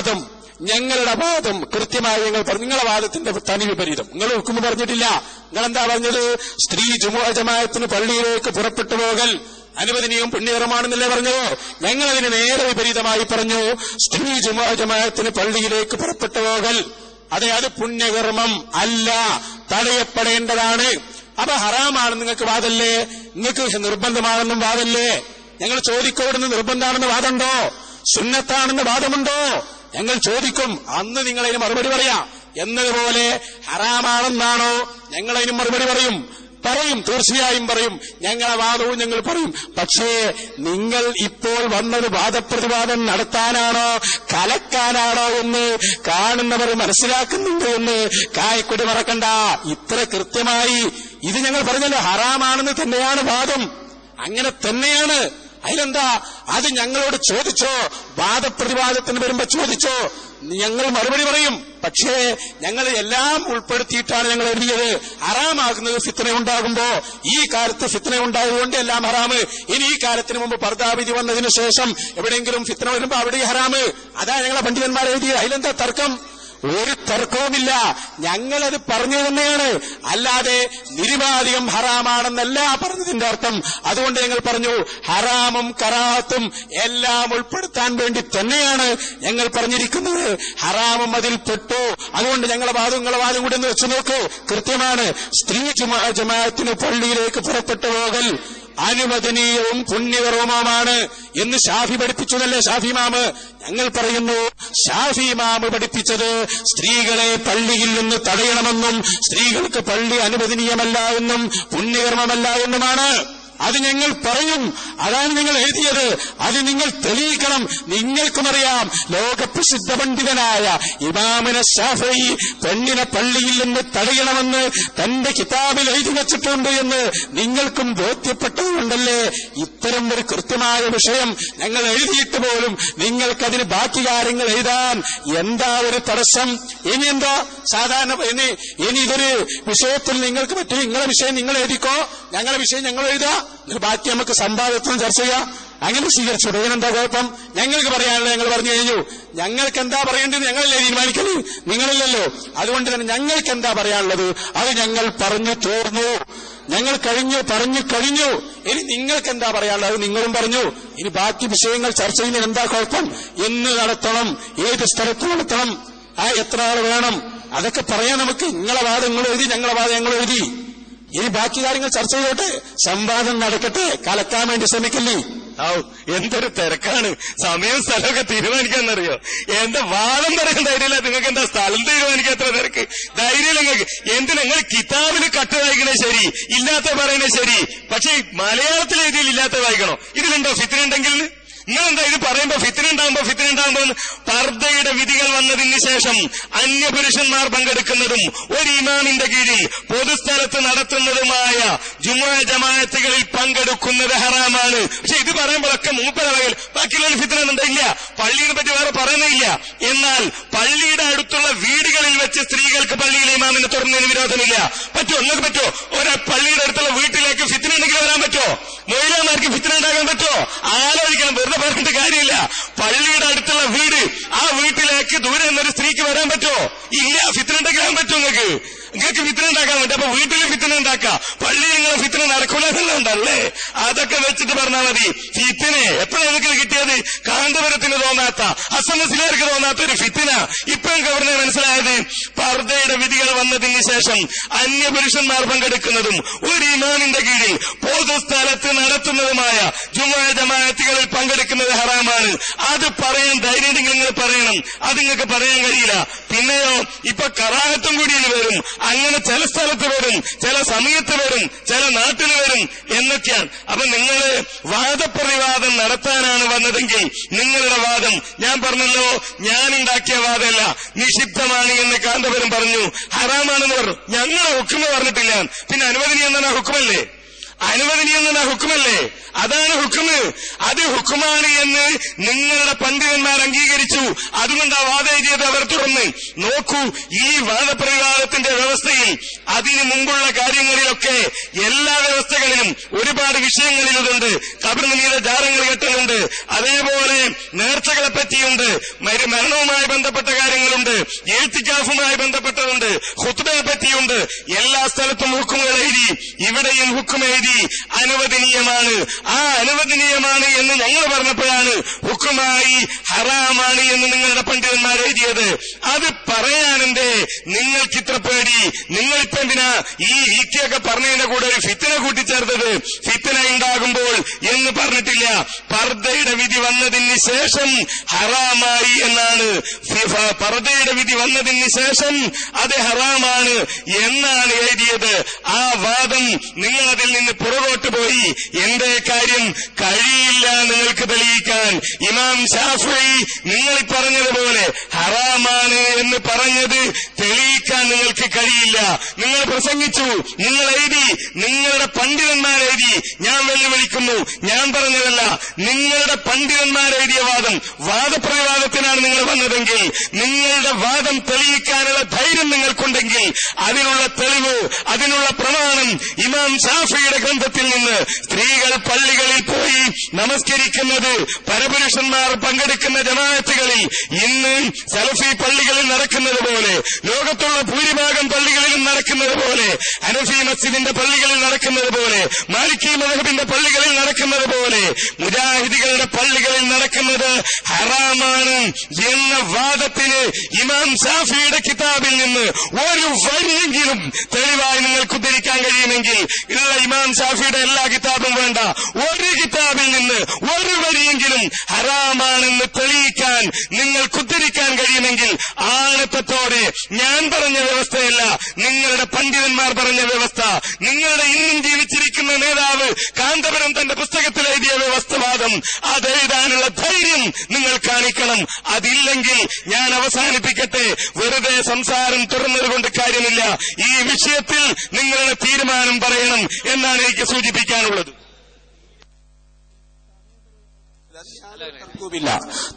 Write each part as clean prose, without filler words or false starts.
വാദം, ഞങ്ങളുടെ വാദം കൃത്യമായി ഞങ്ങൾ പറഞ്ഞു. നിങ്ങളുടെ വാദത്തിന്റെ തനി വിപരീതം. നിങ്ങൾ ഹുക്മ് പറഞ്ഞിട്ടില്ല. നിങ്ങളെന്താ പറഞ്ഞത്? സ്ത്രീ ജുമുഅ ജമാഅത്തിന് പള്ളിയിലേക്ക് പുറപ്പെട്ടു പോകൽ അനുവദനീയവും പുണ്യകരമാണെന്നല്ലേ പറഞ്ഞത്? ഞങ്ങളതിന് നേരെ വിപരീതമായി പറഞ്ഞു, സ്ത്രീ ജുമുഅ ജമാഅത്തിന് പള്ളിയിലേക്ക് പുറപ്പെട്ടു പോകൽ അത് പുണ്യകർമ്മം അല്ല, തടയപ്പെടേണ്ടതാണ്. അപ്പൊ ഹറാമാണ് നിങ്ങൾക്ക് വാദല്ലേ? നിങ്ങൾക്ക് നിർബന്ധമാണെന്നും വാദല്ലേ? ഞങ്ങൾ ചോദിക്കോടുന്ന് നിർബന്ധമാണെന്ന് വാദമുണ്ടോ? സുന്നത്താണെന്ന് വാദമുണ്ടോ? ഞങ്ങൾ ചോദിക്കും. അന്ന് നിങ്ങളതിന് മറുപടി പറയാം. എന്നതുപോലെ ഹറാമാണെന്നാണോ? ഞങ്ങളതിന് മറുപടി പറയും. തീർച്ചയായും പറയും. ഞങ്ങളെ വാദവും ഞങ്ങൾ പറയും. പക്ഷേ നിങ്ങൾ ഇപ്പോൾ വന്നത് വാദപ്രതിവാദം നടത്താനാണോ കലക്കാനാണോ എന്ന് കാണുന്നവർ മനസ്സിലാക്കുന്നുണ്ട് എന്ന് കായക്കൊടി മറക്കണ്ട. ഇത്ര കൃത്യമായി ഇത് ഞങ്ങൾ പറഞ്ഞല്ലോ, ഹറാമാണെന്ന് തന്നെയാണ് വാദം. അങ്ങനെ തന്നെയാണ്. അതിലെന്താ? അത് ഞങ്ങളോട് ചോദിച്ചോ, വാദപ്രതിവാദത്തിന് വരുമ്പോ ചോദിച്ചോ, ഞങ്ങൾ മറുപടി പറയും. പക്ഷേ ഞങ്ങൾ എല്ലാം ഉൾപ്പെടുത്തിയിട്ടാണ് ഞങ്ങൾ എഴുതിയത്. ഹറാമാകുന്നത് ഫിത്ന ഉണ്ടാകുമ്പോ, ഈ കാലത്ത് ഫിത്ന ഉണ്ടായതുകൊണ്ട് എല്ലാം ഹറാമ്. ഇനി ഈ കാലത്തിന് മുമ്പ് പർദാവിധി വന്നതിന് ശേഷം എവിടെയെങ്കിലും ഫിത്ന വരുമ്പോ അവിടെ ഹറാമ്. അതാ ഞങ്ങളെ പണ്ഡിതന്മാർ എഴുതിയത്. അതിലെന്താ തർക്കം? ഒരു തർക്കവുമില്ല. ഞങ്ങളത് പറഞ്ഞു തന്നെയാണ്. അല്ലാതെ നിരുപാധികം ഹറാമാണെന്നല്ല പറഞ്ഞതിന്റെ അർത്ഥം. അതുകൊണ്ട് ഞങ്ങൾ പറഞ്ഞു, ഹറാമും കറാഹത്തും എല്ലാം ഉൾപ്പെടുത്താൻ വേണ്ടി തന്നെയാണ് ഞങ്ങൾ പറഞ്ഞിരിക്കുന്നത്. ഹറാമും അതിൽ പെട്ടു. അതുകൊണ്ട് ഞങ്ങളെ വാദം കൂടെ ഒന്ന് വെച്ചു നോക്ക്, കൃത്യമാണ്. സ്ത്രീ ജമാഅത്തിന് പള്ളിയിലേക്ക് പുറപ്പെട്ടു പോകൽ അനുവദനീയവും പുണ്യകർമ്മവുമാണ് എന്ന് ഷാഫി പഠിപ്പിച്ചതല്ലേ ഷാഫി ഇമാമ്? ഞങ്ങൾ പറയുന്നു, ഷാഫി ഇമാമ് പഠിപ്പിച്ചത് സ്ത്രീകളെ പള്ളിയിൽ നിന്ന് തടയണമെന്നും സ്ത്രീകൾക്ക് പള്ളി അനുവദനീയമല്ല എന്നും പുണ്യകർമ്മമല്ല എന്നുമാണ്. അത് ഞങ്ങൾ പറയും. അതാണ് നിങ്ങൾ എഴുതിയത്. അത് നിങ്ങൾ തെളിയിക്കണം. നിങ്ങൾക്കുമറിയാം, ലോകപ്രസിദ്ധ പണ്ഡിതനായ ഇമാമുന ശാഫഈ പെണ്ണിനെ പള്ളിയിൽ നിന്ന് തടയണമെന്ന് തന്റെ കിതാബിൽ എഴുതി വച്ചിട്ടുണ്ട് എന്ന് നിങ്ങൾക്കും ബോധ്യപ്പെട്ടതുകൊണ്ടല്ലേ ഇത്തരം ഒരു കൃത്യമായ വിഷയം ഞങ്ങൾ എഴുതിയിട്ട് പോലും നിങ്ങൾക്കതിന് ബാക്കി കാര്യങ്ങൾ എഴുതാൻ എന്താ ഒരു തടസ്സം? ഇനി എന്താ സാധാരണ ഇനി ഇതൊരു വിഷയത്തിൽ നിങ്ങൾക്ക് പറ്റും. നിങ്ങളെ വിഷയം നിങ്ങൾ എഴുതിക്കോ, ഞങ്ങളെ വിഷയം ഞങ്ങൾ എഴുതാ, ബാക്കി നമുക്ക് സംവാദത്തിനും ചർച്ച ചെയ്യാം. അങ്ങനെ സ്വീകരിച്ചു. ഇതിനെന്താ കുഴപ്പം? ഞങ്ങൾക്ക് പറയാനുള്ളത് ഞങ്ങൾ പറഞ്ഞു കഴിഞ്ഞു. ഞങ്ങൾക്ക് എന്താ പറയേണ്ടത് ഞങ്ങളല്ലേ തീരുമാനിക്കല്, നിങ്ങളില്ലല്ലോ. അതുകൊണ്ട് തന്നെ ഞങ്ങൾക്ക് എന്താ പറയാനുള്ളത് അത് ഞങ്ങൾ പറഞ്ഞു തീർന്നു. ഞങ്ങൾ പറഞ്ഞു കഴിഞ്ഞു. ഇനി നിങ്ങൾക്ക് എന്താ പറയാനുള്ളത് അത് നിങ്ങളും പറഞ്ഞു. ഇനി ബാക്കി വിഷയങ്ങൾ ചർച്ച ചെയ്യുന്നതിന് എന്താ കുഴപ്പം? എന്ന് നടത്തണം, ഏത് സ്ഥലത്ത് നടത്തണം, എത്ര ആൾ വേണം, അതൊക്കെ പറയാൻ നമുക്ക്. നിങ്ങളെ വാദം നിങ്ങൾ എഴുതി, ഞങ്ങളെ വാദം ഞങ്ങൾ എഴുതി. ഇനി ബാക്കി കാര്യങ്ങൾ ചർച്ച ചെയ്തോട്ടെ, സംവാദം നടക്കട്ടെ, കലക്കാൻ വേണ്ടി ശ്രമിക്കില്ലേ? എന്തൊരു തിരക്കാണ്. സമയം സ്ഥലമൊക്കെ തീരുമാനിക്കാന്നറിയോ? എന്താ വാദം പറയാൻ ധൈര്യമില്ല നിങ്ങൾക്ക്? എന്താ സ്ഥലം തീരുമാനിക്കാൻ എത്ര തിരക്ക്? ധൈര്യം നിങ്ങൾക്ക് എന്ത്? നിങ്ങൾ കിതാബിൽ കട്ട് വായിക്കണേ ശരി, ഇല്ലാത്ത പറയണേ ശരി, പക്ഷെ മലയാളത്തിൽ എഴുതിയിൽ ഇല്ലാത്ത വായിക്കണോ? ഇതിലുണ്ടോ ഫിത്ന ഉണ്ടെങ്കിൽ? നിങ്ങളെന്താ ഇത് പറയുമ്പോ ഫിത്ന ഉണ്ടാകുമ്പോ പർദ്ദയുടെ വിധികൾ വന്നതിന് ശേഷം അന്യപുരുഷന്മാർ പങ്കെടുക്കുന്നതും ഒരു ഇമാമിന്റെ കീഴിൽ പൊതുസ്ഥലത്ത് നടത്തുന്നതുമായ ജുമുഅ ജമാഅത്തുകളിൽ പങ്കെടുക്കുന്നത് ഹറാമാണ്. പക്ഷെ ഇത് പറയുമ്പോഴൊക്കെ മൂപ്പരവകൾ ബാക്കിയുള്ള ഫിത്ന ഇല്ല, പള്ളിയെ പറ്റി വേറെ പറയുന്നില്ല. എന്നാൽ പള്ളിയുടെ അടുത്തുള്ള വീടുകളിൽ വെച്ച് സ്ത്രീകൾക്ക് പള്ളിയിലെ ഇമാമിനെ തുറന്നതിന് വിരോധമില്ല. പറ്റുമോ? നിങ്ങൾക്ക് പറ്റുമോ? പള്ളിയുടെ അടുത്തുള്ള വീട്ടിലേക്ക് ഫിത്ന ഉണ്ടെങ്കിൽ വരാൻ പറ്റുമോ? മൊയ്ലാമാർക്ക് ഫിത്ന ഉണ്ടാകാൻ പറ്റുമോ? ആലോചിക്കാൻ പറഞ്ഞിട്ട് കാര്യമില്ല. പള്ളിയുടെ അടുത്തുള്ള വീട്, ആ വീട്ടിലേക്ക് ദൂരെ നിന്നൊരു സ്ത്രീക്ക് വരാൻ പറ്റുമോ? ഇല്ല. ഫിത്ന ഉണ്ടാക്കാൻ പറ്റുമോ? നിങ്ങൾക്ക് ഫിത്ന ഉണ്ടാക്കാൻ പറ്റും. അപ്പൊ വീട്ടിൽ ഫിത്ന ഉണ്ടാക്കാം, പള്ളി നിങ്ങളെ ഫിത്ന നടക്കൂല എന്നുള്ളതുണ്ടല്ലേ? അതൊക്കെ വെച്ചിട്ട് പറഞ്ഞാൽ മതി. ഫിത്ന എപ്പോഴാണ് നിങ്ങൾക്ക് കിട്ടിയത്? കാന്തപുരത്തിന് തോന്നാത്ത, അസമസിലേക്ക് തോന്നാത്ത ഒരു ഫിത്ന ഇപ്പം ഗവർണർ മനസ്സിലായത്. പർദ്ദയുടെ വിധികൾ വന്നതിന് ശേഷം അന്യപുരുഷന്മാർ പങ്കെടുക്കുന്നതും ഒരു ഇമാമിന്റെ കീഴിൽ പൊതുസ്ഥലത്ത് നടത്തുന്നതുമായ ജുമുഅ ജമാഅത്തുകളിൽ പങ്കെടുക്കുന്നത് ഹറാമാണ്. അത് പറയാൻ ധൈര്യമുണ്ടെങ്കിൽ നിങ്ങൾ പറയണം. അത് നിങ്ങൾക്ക് പറയാൻ കഴിയില്ല. പിന്നെയോ ഇപ്പൊ കറാഹത്തും കൂടി വരും. അങ്ങനെ ചില സ്ഥലത്ത് വരും, ചില സമയത്ത് വരും, ചില നാട്ടിൽ വരും എന്നൊക്കെയാണ്. അപ്പൊ നിങ്ങൾ വാദപ്രതിവാദം നടത്താനാണ് വന്നതെങ്കിൽ നിങ്ങളുടെ വാദം, ഞാൻ പറഞ്ഞല്ലോ, ഞാനുണ്ടാക്കിയ വാദമല്ല, നിഷിദ്ധമാണ് എന്ന് കാന്തപുരം പറഞ്ഞു, ഹറാമാണെന്ന് പറഞ്ഞു. ഞങ്ങളെ ഹുക്മ പറഞ്ഞിട്ടില്ല. പിന്നെ അനുവദനീയം എന്നാണ് ഹുക്മല്ലേ? അനുവദനീയം എന്ന ഹുക്കുമല്ലേ? അതാണ് ഹുക്കുമ്. അത് ഹുക്കുമാണ് എന്ന് നിങ്ങളുടെ പണ്ഡിതന്മാർ അംഗീകരിച്ചു. അതുകൊണ്ട് ആ വാദം ചെയ്ത് അവർ തുറന്ന് നോക്കൂ. ഈ വാദപ്രതിവാദത്തിന്റെ വ്യവസ്ഥയിൽ അതിനു മുമ്പുള്ള കാര്യങ്ങളിലൊക്കെ എല്ലാ വ്യവസ്ഥകളിലും ഒരുപാട് വിഷയങ്ങളിലുണ്ട്. കബറിന് മീതെ ജാറങ്ങൾ കെട്ടലുണ്ട്, അതേപോലെ നേർച്ചകളെ പറ്റിയുണ്ട്, മരണവുമായി ബന്ധപ്പെട്ട കാര്യങ്ങളുണ്ട്, എഴുത്തിക്കാഫുമായി ബന്ധപ്പെട്ടതുണ്ട്, ഖുത്ബയെ പറ്റിയുണ്ട്. എല്ലാ സ്ഥലത്തും ഹുക്കുമുകൾ എഴുതി, ഇവിടെയും ഹുക്കും എഴുതി. അനുവദനീയമാണ്. ആ അനുവദനീയമാണ് എന്ന് ഞങ്ങൾ പറഞ്ഞപ്പോഴാണ് ഹുക്കുമായി ഹറാമാണ് എന്ന് നിങ്ങളുടെ പണ്ഡിതന്മാർ എഴുതിയത്. അത് പറയാനെന്തേ നിങ്ങൾക്കിത്ര പേടി? നിങ്ങളിപ്പോ എന്തിനാ ഈ ഈക്കൊക്കെ പറഞ്ഞതിന്റെ കൂടെ ഒരു ഫിത്തന കൂട്ടിച്ചേർത്തത്? ഫിത്തന ഉണ്ടാകുമ്പോൾ എന്ന് പറഞ്ഞിട്ടില്ല. പർദ്ദയുടെ വിധി വന്നതിന് ശേഷം ഹറാമായി എന്നാണ്. പർദ്ദയുടെ വിധി വന്നതിന് ശേഷം അത് ഹറാമാണ് എന്നാണ് എഴുതിയത്. ആ വാദം നിങ്ങളതിൽ നിന്ന് പുറകോട്ട് പോയി. എന്തേ കാര്യം? കഴിയില്ല നിങ്ങൾക്ക് തെളിയിക്കാൻ. ഇമാം ശാഫിഈ നിങ്ങൾ പറഞ്ഞതുപോലെ ഹറാമാണ് എന്ന് പറഞ്ഞത് തെളിയിക്കാൻ നിങ്ങൾക്ക് കഴിയില്ല. നിങ്ങൾ പ്രസംഗിച്ചു, നിങ്ങൾ എഴുതി, നിങ്ങളുടെ പണ്ഡിതന്മാർ എഴുതി. ഞാൻ വെല്ലുവിളിക്കുന്നു, ഞാൻ പറഞ്ഞതല്ല. നിങ്ങളുടെ പണ്ഡിതന്മാർ എഴുതിയ വാദം, വാദപ്രതിവാദത്തിനാണ് നിങ്ങൾ വന്നതെങ്കിൽ, നിങ്ങളുടെ വാദം തെളിയിക്കാനുള്ള ധൈര്യം നിങ്ങൾക്കുണ്ടെങ്കിൽ അതിനുള്ള തെളിവ്, അതിനുള്ള പ്രമാണം ഇമാം ശാഫിഈയുടെ ഗ്രന്ഥത്തിൽ നിന്ന് സ്ത്രീകൾ പള്ളികളിൽ പോയി നമസ്കരിക്കുന്നത്, പരപുരുഷന്മാർ പങ്കെടുക്കുന്ന ജമാഅത്തുകളിൽ ഇന്ന് സലഫി പള്ളികളിൽ നടക്കുന്നത് പോലെ, ലോകത്തുള്ള ഭൂരിഭാഗം പള്ളികളിലും നടക്കുന്നത് പോലെ, ഹനഫി മസ്ജിദിന്റെ പള്ളികളിൽ നടക്കുന്നത് പോലെ, മാലിക്കി മദ്ഹബിന്റെ പള്ളികളിൽ നടക്കുന്നത് പോലെ, മുജാഹിദികളുടെ പള്ളികളിൽ നടക്കുന്നത് ഹറാമാണ് എന്ന വാദത്തിന് ഇമാം ശാഫിഈയുടെ കിതാബിൽ നിന്ന് ഒരു വരിയെങ്കിലും തെളിവായി നിങ്ങൾക്ക് ഉദ്ധരിക്കാൻ കഴിയുമെങ്കിൽ, ഉള്ള ഇമാം ശാഫിയുടെ എല്ലാ കിതാബും വേണ്ട, ഒരു കിതാബിൽ നിന്ന് ഒരു വരിയെങ്കിലും ഹറാമാണെന്ന് തെളിയിക്കാൻ നിങ്ങൾക്ക് ഉദ്ധരിക്കാൻ കഴിയുമെങ്കിൽ, ആണത്തത്തോടെ ഞാൻ പറഞ്ഞ വ്യവസ്ഥയല്ല, നിങ്ങളുടെ പണ്ഡിതന്മാർ പറഞ്ഞ വ്യവസ്ഥ, നിങ്ങളുടെ ഇന്നും ജീവിച്ചിരിക്കുന്ന നേതാവ് കാന്തപുരം തന്റെ പുസ്തകത്തിൽ എഴുതിയ വ്യവസ്ഥവാദം, അതെഴുതാനുള്ള ധൈര്യം നിങ്ങൾ കാണിക്കണം. അതില്ലെങ്കിൽ ഞാൻ അവസാനിപ്പിക്കട്ടെ. വെറുതെ സംസാരം തുറന്നതുകൊണ്ട് കാര്യമില്ല. ഈ വിഷയത്തിൽ നിങ്ങളുടെ തീരുമാനം പറയണം എന്നാണ് എനിക്ക് സൂചിപ്പിക്കാനുള്ളത്.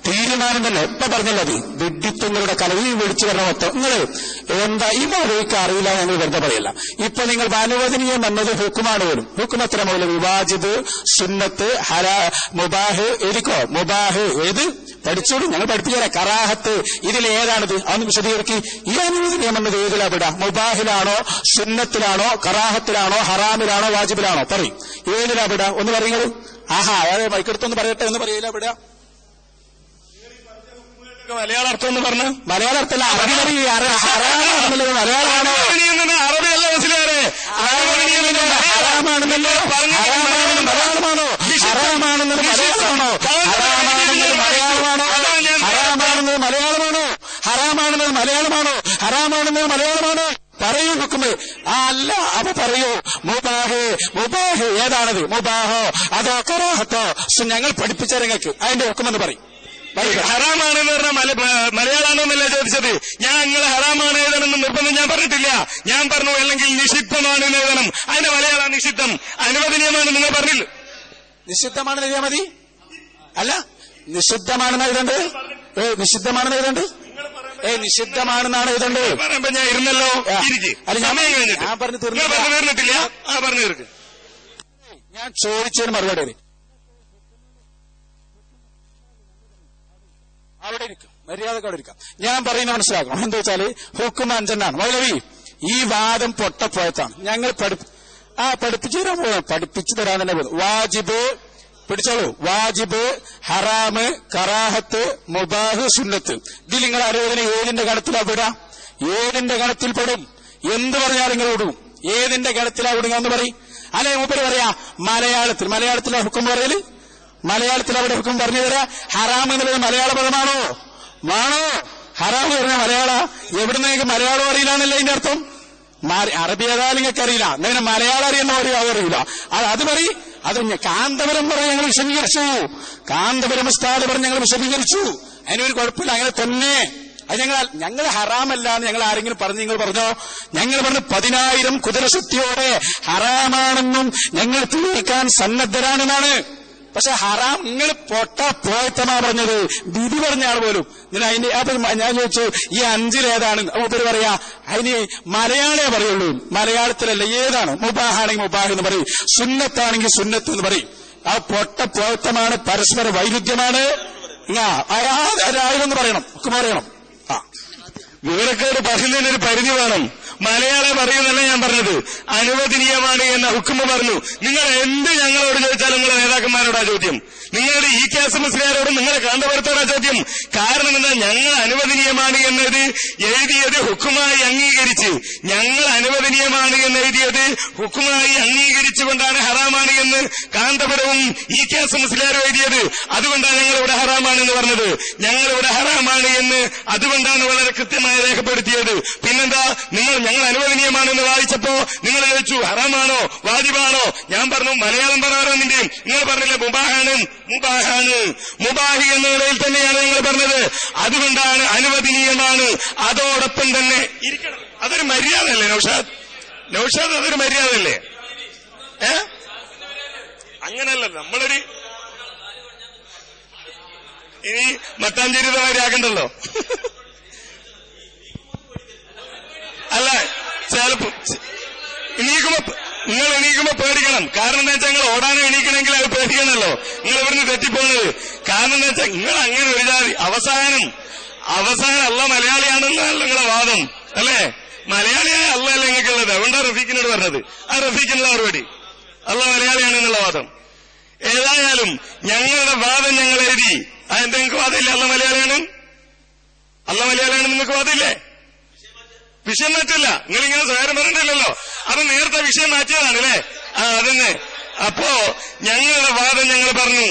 തീരുമാനം തന്നെ എപ്പ പറഞ്ഞല്ലത് വിഡ്ഢിത്വങ്ങളുടെ കലവിൽ വിളിച്ചു പറഞ്ഞ മൊത്തം നിങ്ങള് എന്താ ഈ മൗലവിക്ക് അറിയില്ല ഞങ്ങൾ വെറുതെ പറയല്ല. ഇപ്പൊ നിങ്ങൾ അനുവദനീയം എന്നത് ഹുക്കുമാണ് പോലും. ഹുക്കും എത്ര മൗലവി? വാജിബ്, സുന്നത്ത്, മുബാഹ്. എഴുതിക്കോ, മുബാഹ് ഏത് പഠിച്ചോളൂ, ഞങ്ങൾ പഠിപ്പിച്ചാലേ. കറാഹത്ത് ഇതിലേതാണിത്? അതൊന്ന് വിശദീകരിക്കും. ഈ അനുവദനീയം എന്നത് ഏതിലാ വിടാ? മുബാഹിലാണോ, സുന്നത്തിലാണോ, കറാഹത്തിലാണോ, ഹറാമിലാണോ, വാജിബിലാണോ? പറയും. ഏതിലാ വിടാ? ഒന്ന് പറയുന്നത്. ആഹാ, അയാളെ മൈക്കെടുത്തൊന്ന് പറയട്ടെ എന്ന് പറയില്ല വിടാ. മലയാള അർത്ഥം എന്ന് പറഞ്ഞ് മലയാള അർത്ഥമല്ല, അറബി പറയും. ഹറാമാണെന്നല്ലോ, മലയാളമാണോ? അറബിയല്ല മുസ്ലിയാരെ, ഹറാമാണെന്നല്ലോ. ഹറാമാണെന്ന് മലയാളമാണോ? ഹറാമാണെന്നത് മലയാളമാണോ? ഹറാമാണെന്നത് മലയാളമാണോ? ഹറാമാണെന്നത് മലയാളമാണോ? ഹറാമാണെന്നത് മലയാളമാണോ? ഹറാമാണെന്നത് മലയാളമാണോ? പറയൂ ഹുക്കുമ്. അല്ല, അപ്പൊ പറയൂ. മുബാഹ്, മുബാഹ് ഏതാണത്? മുബാഹോ അതോ കറാഹത്തോ? ഞങ്ങൾ പഠിപ്പിച്ച നിങ്ങൾക്ക് അതിന്റെ ഹുക്കുമെന്ന് പറയും. ഹറാമാണെന്ന് പറഞ്ഞാൽ മലയാളാണെന്നല്ല ചോദിച്ചത്. ഞാൻ നിങ്ങളെ ഹറാമാണ് എഴുതണമെന്ന് നിർബന്ധം ഞാൻ പറഞ്ഞിട്ടില്ല. ഞാൻ പറഞ്ഞു അല്ലെങ്കിൽ നിഷിദ്ധമാണ് എന്ന് എഴുതണം. അതിന്റെ മലയാളം നിഷിദ്ധം. അനുവദനീയമാണ് നിങ്ങൾ പറഞ്ഞില്ല. നിഷിദ്ധമാണെന്ന് എഴുതിയാൽ മതി. അല്ല, നിഷിദ്ധമാണെന്ന് എഴുതണ്ട്. നിഷിദ്ധമാണെന്ന് എഴുതണ്ട്. നിഷിദ്ധമാണെന്നാണ് എഴുതണ്ട്. പറയുമ്പോ ഞാൻ ഇരുന്നല്ലോ. അല്ല, ഞാൻ പറഞ്ഞു തീർന്നിട്ടില്ല. പറഞ്ഞു തീർക്ക്. ഞാൻ ചോദിച്ചതിന് മറുപടി അവിടെ ഇരിക്കും, മര്യാദക്ക് അവിടെ ഇരിക്കാം. ഞാൻ പറയുന്ന മനസ്സിലാക്കണം. എന്താ വെച്ചാല് ഹുക്കും അഞ്ചെണ്ണാണ്. മൗലവി, ഈ വാദം പൊട്ടപ്പോയത്താണ്. ഞങ്ങൾ പഠിപ്പിച്ചു തരാൻ പോകും. പഠിപ്പിച്ചു തരാൻ തന്നെ പോകും. വാജിബ് പിടിച്ചോളൂ. വാജിബ്, ഹറാമ്, കറാഹത്ത്, മുബാഹ്, സുന്നത്ത്. ഇതിൽ നിങ്ങൾ ആലോചന ഏതിന്റെ ഗണത്തിലാ പെടാ? ഏതിന്റെ ഗണത്തിൽ പെടും? എന്ത് പറഞ്ഞാൽ നിങ്ങൾ വിടും? ഏതിന്റെ ഗണത്തിലാ വിടുക എന്ന് പറയും. അല്ലെ മൂപ്പര് പറയാ മലയാളത്തിലെ ഹുക്കും പറയല്. മലയാളത്തിൽ അവിടെ ഹുക്കും പറഞ്ഞു തരാ. ഹറാം എന്നുള്ളത് മലയാള പദമാണോ? ആണോ? ഹറാം പറഞ്ഞ മലയാള എവിടുന്ന് നിങ്ങൾക്ക് മലയാളം അറിയില്ലാന്നല്ലേ ഇതിന്റെ അർത്ഥം? അറബി ഏതായാലും നിങ്ങൾക്ക് അറിയില്ല. അങ്ങനെ മലയാളം അറിയുന്ന ഒരു അറിയില്ല. അത് പറയും. അത് കാന്തപുരം പറഞ്ഞ് ഞങ്ങൾ വിശദീകരിച്ചു. കാന്തപുരം ഉസ്താദ് പറഞ്ഞ് ഞങ്ങൾ വിശദീകരിച്ചു. അതിനൊരു കുഴപ്പമില്ല. അങ്ങനെ തന്നെ അത് ഞങ്ങൾ ഹറാമല്ല എന്ന് ഞങ്ങൾ ആരെങ്കിലും പറഞ്ഞു? നിങ്ങൾ പറഞ്ഞോ? ഞങ്ങൾ പറഞ്ഞു 10,000 കുതിരശക്തിയോടെ ഹറാമാണെന്നും ഞങ്ങൾ തെളിയിക്കാൻ സന്നദ്ധരാണെന്നാണ്. പക്ഷെ ഹറാം നിങ്ങൾ പോയത്തമാ പറഞ്ഞത്, വിധി പറഞ്ഞ ആൾ പോലും. അതിന് അപ്പൊ ഞാൻ ചോദിച്ചു, ഈ 5 ഏതാണ്? മൂപ്പര് പറയാ അതിന് മലയാളേ പറയുള്ളൂ, മലയാളത്തിലല്ല. ഏതാണ്? മുബാഹാണെങ്കിൽ മുബാഹ് എന്ന് പറയും, സുന്നത്താണെങ്കിൽ സുന്നത്ത് എന്ന് പറയും. ആ പോയത്തമാണ്, പരസ്പര വൈരുദ്ധ്യമാണ്. ആയിരൊന്ന് പറയണം, ഒക്കെ പറയണം. വിവരക്കേട് പറയുന്നതിനൊരു പരിധി വേണം. മലയാളം പറയുന്നല്ല ഞാൻ പറഞ്ഞത്, അനുവദനീയമാണ് എന്ന ഹുക്കുമ പറഞ്ഞു. നിങ്ങൾ എന്ത് ഞങ്ങളോട് ചോദിച്ചാലും നിങ്ങളുടെ നേതാക്കന്മാരോടാ ചോദ്യം, നിങ്ങളുടെ ഈ കേസ് മുസ്ലിയാരോടും നിങ്ങളെ കാന്തപുരത്തോടാ ചോദ്യം. കാരണം എന്താ? ഞങ്ങൾ അനുവദനീയമാണ് എന്നത് എഴുതിയത് ഹുക്കുമായി അംഗീകരിച്ച്, ഞങ്ങൾ അനുവദനീയമാണ് എന്ന് എഴുതിയത് ഹുക്കുമായി അംഗീകരിച്ചുകൊണ്ടാണ് ഹറാമാണ് എന്ന് കാന്തപുരവും ഈ കേസ് മുസ്ലിയാരും എഴുതിയത്. അതുകൊണ്ടാണ് ഞങ്ങളിവിടെ ഹറാമാണെന്ന് പറഞ്ഞത്. ഞങ്ങളിവിടെ ഹറാമാണ് എന്ന് അതുകൊണ്ടാണ് വളരെ കൃത്യമായി രേഖപ്പെടുത്തിയത്. പിന്നെന്താ? ഞങ്ങൾ അനുവദനീയമാണെന്ന് വായിച്ചപ്പോ നിങ്ങൾ ചോദിച്ചു ഹറാമാണോ വാജിബാണോ? ഞാൻ പറഞ്ഞു മലയാളം പറയാറോന്നിന്റെയും. നിങ്ങൾ പറഞ്ഞില്ലേ മുബാഹാണ്. മുബാഹി എന്ന നിലയിൽ തന്നെയാണ് ഞങ്ങൾ പറഞ്ഞത്. അതുകൊണ്ടാണ് അനുവദനീയമാണ്. അതോടൊപ്പം തന്നെ ഇരിക്കണം. അതൊരു മര്യാദയല്ലേ നൗഷാദ്? അതൊരു മര്യാദയല്ലേ? അങ്ങനല്ല. നമ്മളൊരു ഇനി മട്ടാഞ്ചേരിമാരാക്കണ്ടല്ലോ. അല്ല, ചിലപ്പോ നിങ്ങൾ എണീക്കുമ്പോ പേടിക്കണം. കാരണം എന്താ വെച്ചാൽ നിങ്ങൾ ഓടാനോ എണീക്കണമെങ്കിൽ അത് പേടിക്കണമല്ലോ. നിങ്ങൾ ഇവിടുന്ന് തെറ്റിപ്പോകുന്നത്. കാരണം എന്താ വെച്ചാൽ നിങ്ങൾ അങ്ങനെ ഒരു ജാതി അവസാനം അല്ല മലയാളിയാണെന്നാണ് നിങ്ങളെ വാദം അല്ലേ? മലയാളിയായ അല്ലല്ല നിങ്ങൾക്കുള്ളത്. അതുകൊണ്ടാണ് റഫീഖിനോട് പറഞ്ഞത്. ആ റഫീഖിനുള്ള മറുപടി അല്ല മലയാളിയാണെന്നുള്ള വാദം. ഏതായാലും ഞങ്ങളുടെ വാദം ഞങ്ങൾ എഴുതി. അതെന്താ നിങ്ങൾക്ക് വാദമില്ല? അല്ല മലയാളിയാണ് നിങ്ങൾക്ക് വാദമില്ലേ? വിഷയം മാറ്റില്ല. നിങ്ങളിങ്ങനെ സ്വകാര്യം പറഞ്ഞിട്ടില്ലല്ലോ. അത് നേരത്തെ വിഷയം മാറ്റിയതാണ് അല്ലേ? അതന്നെ. അപ്പോ ഞങ്ങളുടെ വാദം ഞങ്ങൾ പറഞ്ഞു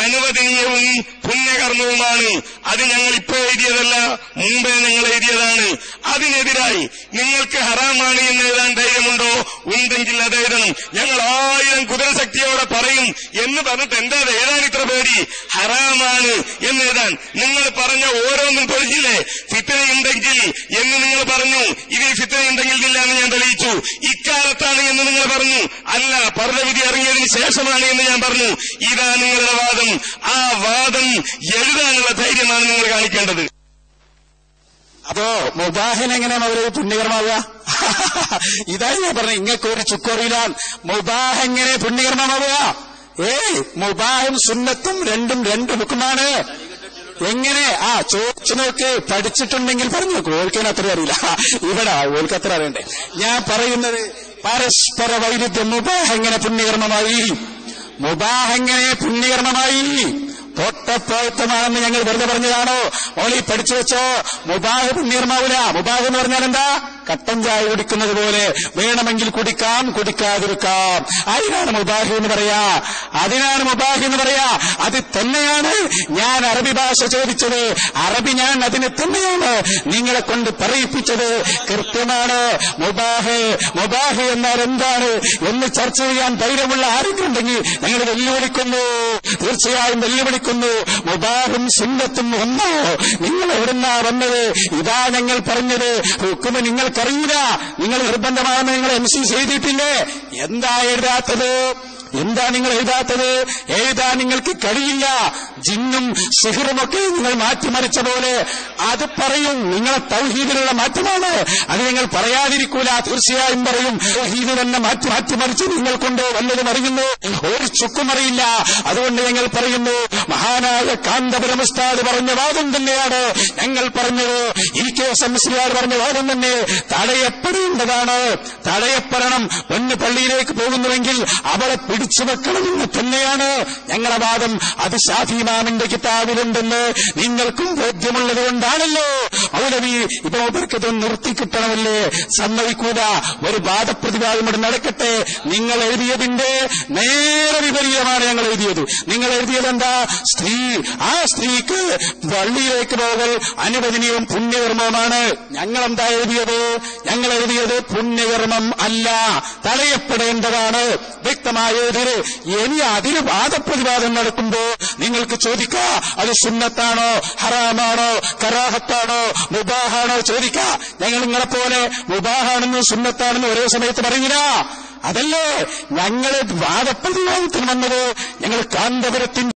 അനുവദനീയവും പുണ്യകർമ്മവുമാണ്. അത് ഞങ്ങൾ ഇപ്പോ എഴുതിയതല്ല, മുമ്പേ ഞങ്ങൾ എഴുതിയതാണ്. അതിനെതിരായി നിങ്ങൾക്ക് ഹറാമാണ് എന്ന് എഴുതാൻ ധൈര്യമുണ്ടോ? ഉണ്ടെങ്കിൽ അത് എഴുതണം. ഞങ്ങൾ 1000 കുതിരശക്തിയോടെ പറയും എന്ന് പറഞ്ഞിട്ട് എന്താ എഴുതാൻ ഇത്ര പേടി? ഹറാമാണ് എന്ന് എഴുതാൻ. നിങ്ങൾ പറഞ്ഞ ഓരോന്നും തെളിഞ്ഞില്ലേ? ഫിത്നയുണ്ടെങ്കിൽ എന്ന് നിങ്ങൾ പറഞ്ഞു. ഇതിൽ ഫിത്നയുണ്ടെങ്കിൽ ഇല്ല എന്ന് ഞാൻ തെളിയിച്ചു. ഇക്കാലത്താണ് എന്ന് നിങ്ങൾ പറഞ്ഞു. അല്ല, പർവ്വവിധി ഇറങ്ങിയതിന് ശേഷമാണ് എന്ന് ഞാൻ പറഞ്ഞു. ഇതാ നിങ്ങളുടെ വാദം. ആ വാദം എഴുതാനുള്ള ധൈര്യമാണ് നിങ്ങൾ കാണിക്കേണ്ടത്. അപ്പോ മുബാഹിനെങ്ങനെ അവര് പുണ്യകർമാവുക? ഇതാ ഞാൻ പറഞ്ഞു, ഇങ്ങക്ക് ഒരു ചുക്കറിയിലാൻ മുബാഹ് എങ്ങനെ പുണ്യകർമാവുക? മുബാഹും സുന്നത്തും രണ്ടും രണ്ട് ഹുക്കുമാണ്. എങ്ങനെ? ചോദിച്ചു നോക്ക്. പഠിച്ചിട്ടുണ്ടെങ്കിൽ പറഞ്ഞു നോക്കൂ. ഓൽക്കതിന് അത്ര അറിയില്ല. ഇവിടെ ഓൽക്ക് അത്ര അറിയണ്ടേ? ഞാൻ പറയുന്നത് പരസ്പര വൈരുദ്ധ്യം. മുബാഹ് എങ്ങനെ പുണ്യകർമ്മമായി? പൊട്ടപ്പോയത്തമാണെന്ന് ഞങ്ങൾ വെറുതെ പറഞ്ഞതാണോ? ഓലി പഠിച്ചു വെച്ചോ. മുബാഹ് പുണ്യകർമാവൂല. മുബാഹ് എന്ന് പറഞ്ഞാൽ എന്താ? കട്ടൻ ചായ കുടിക്കുന്നത് പോലെ വേണമെങ്കിൽ കുടിക്കാം, കുടിക്കാതിരിക്കാം. അതിനാണ് മുബാഹ് എന്ന് പറയാ. അത് തന്നെയാണ് ഞാൻ അറബി ഭാഷ ചോദിച്ചത്. അറബി ഞാൻ അതിനെ തന്നെയാണ് നിങ്ങളെ കൊണ്ട് പറയിപ്പിച്ചത്. കൃത്യമാണ്. മുബാഹ് എന്നാൽ എന്താണ് എന്ന് ചർച്ച ചെയ്യാൻ ധൈര്യമുള്ള ആരെങ്കിലും ഉണ്ടെങ്കിൽ ഞങ്ങൾ വെല്ലുവിളിക്കുന്നു. തീർച്ചയായും വെല്ലുവിളിക്കുന്നു. മുബാഹും സുന്നത്തും ഒന്നോ? നിങ്ങൾ എവിടുന്നാ വന്നത്? ഇതാ ഞങ്ങൾ പറഞ്ഞത്. ഹുക്കുമ നിങ്ങൾക്കറിയില്ല. നിങ്ങൾ നിർബന്ധമാണെന്ന് നിങ്ങൾ MC ചെയ്തിട്ടില്ലേ? എന്താ നിങ്ങൾ എഴുതാത്തത്? എഴുതാൻ നിങ്ങൾക്ക് കഴിയില്ല. ജിന്നും സിഹറുമൊക്കെ നിങ്ങൾ മാറ്റിമറിച്ച പോലെ അത് പറയും. നിങ്ങളെ തൗഹീദിലുള്ള മാറ്റമാണ്. അത് നിങ്ങൾ പറയാതിരിക്കൂല. തീർച്ചയായും പറയും. തൗഹീദ് തന്നെ മാറ്റിമറിച്ച് നിങ്ങൾക്കൊണ്ട് വല്ലതും അറിയുന്നു? ഒരു ചുക്കും അറിയില്ല. അതുകൊണ്ട് ഞങ്ങൾ പറയുന്നു, മഹാനായ കാന്തപുരം ഉസ്താദ് പറഞ്ഞ വാദം തന്നെയാണ് ഞങ്ങൾ പറഞ്ഞത്. KS മുസ്ലിയാർ പറഞ്ഞ വാദം തന്നെ തടയപ്പെടേണ്ടതാണ്. തടയപ്പെടണം. പൊന്ന് പള്ളിയിലേക്ക് പോകുന്നുവെങ്കിൽ അവളെ പിടിച്ചു വെക്കണമെന്ന് തന്നെയാണ് ഞങ്ങളുടെ വാദം. അത് ഷാഫി ഇമാമിന്റെ കിതാബിലുണ്ടെന്ന് നിങ്ങൾക്കും ബോധ്യമുള്ളത് കൊണ്ടാണല്ലോ മൗലവി ഇപ്പൊ അവർക്കത് നിർത്തിക്കിട്ടണമല്ലേ? സമ്മതിക്കൂല. ഒരു വാദപ്രതിവാദം ഇവിടെ നടക്കട്ടെ. നിങ്ങൾ എഴുതിയതിന്റെ നേരെ വിപരീതമാണ് ഞങ്ങൾ എഴുതിയത്. നിങ്ങൾ എഴുതിയതെന്താ? ആ സ്ത്രീക്ക് പള്ളിയിലേക്ക് പോകൽ അനുവദനീയവും പുണ്യകർമ്മവുമാണ്. ഞങ്ങളെന്താ എഴുതിയത്? ഞങ്ങൾ എഴുതിയത് പുണ്യകർമ്മം അല്ല, തടയപ്പെടേണ്ടതാണ്. വ്യക്തമായ എതിര്. ഇനി അതിന് വാദപ്രതിവാദം നടക്കുമ്പോ നിങ്ങൾക്ക് ചോദിക്കാം, അത് സുന്നത്താണോ, ഹറാമാണോ, കറാഹത്താണോ, മുബാഹാണോ ചോദിക്ക. ഞങ്ങൾ നിങ്ങളെപ്പോലെ മുബാഹാണെന്നും സുന്നത്താണെന്നും ഒരേ സമയത്ത് പറയുന്നില്ല. അതല്ലേ ഞങ്ങൾ വാദപ്രതിവാദത്തിന് വന്നത്. ഞങ്ങൾ കാന്തപുരത്തിന്റെ